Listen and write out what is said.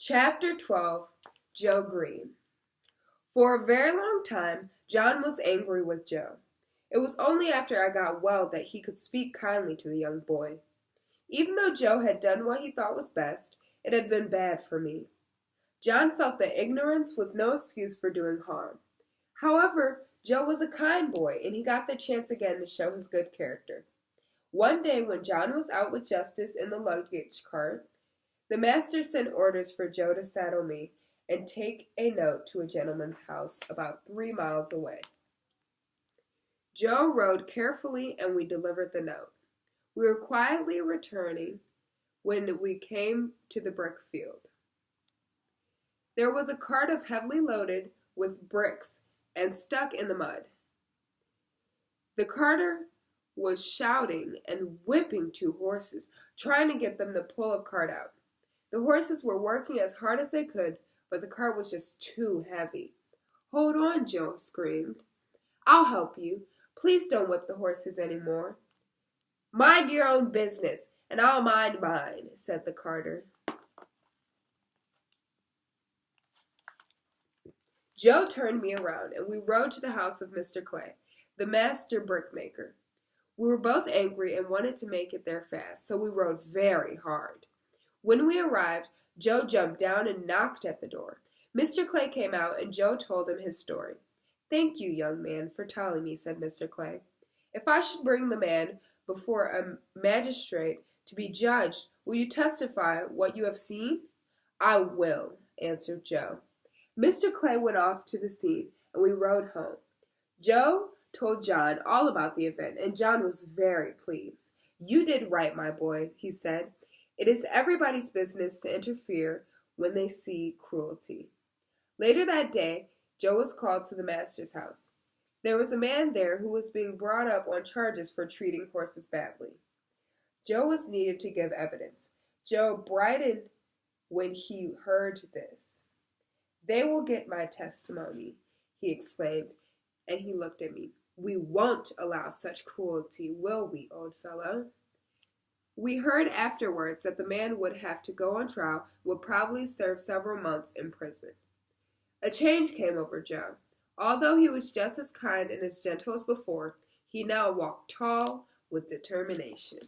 Chapter 12. Joe Green. For a very long time, John was angry with Joe. It was only after I got well that he could speak kindly to the young boy. Even though Joe had done what he thought was best, it had been bad for me. John felt that ignorance was no excuse for doing harm. However, Joe was a kind boy, and he got the chance again to show his good character. One day when John was out with Justice in the luggage cart, the master sent orders for Joe to saddle me and take a note to a gentleman's house about 3 miles away. Joe rode carefully and we delivered the note. We were quietly returning when we came to the brick field. There was a cart heavily loaded with bricks and stuck in the mud. The carter was shouting and whipping 2 horses, trying to get them to pull a cart out. The horses were working as hard as they could, but the cart was just too heavy. "Hold on," Joe screamed. "I'll help you. Please don't whip the horses any more." "Mind your own business, and I'll mind mine," said the carter. Joe turned me around, and we rode to the house of Mr. Clay, the master brickmaker. We were both angry and wanted to make it there fast, so we rode very hard. When we arrived, Joe jumped down and knocked at the door. Mr. Clay came out, and Joe told him his story. "Thank you, young man, for telling me," said Mr. Clay. "If I should bring the man before a magistrate to be judged, will you testify what you have seen?" "I will," answered Joe. Mr. Clay went off to the scene, and we rode home. Joe told John all about the event, and John was very pleased. "You did right, my boy," he said. "It is everybody's business to interfere when they see cruelty." Later that day, Joe was called to the master's house. There was a man there who was being brought up on charges for treating horses badly. Joe was needed to give evidence. Joe brightened when he heard this. "They will get my testimony," he exclaimed, and he looked at me. "We won't allow such cruelty, will we, old fellow?" We heard afterwards that the man would have to go on trial and would probably serve several months in prison. A change came over Joe. Although he was just as kind and as gentle as before, he now walked tall with determination.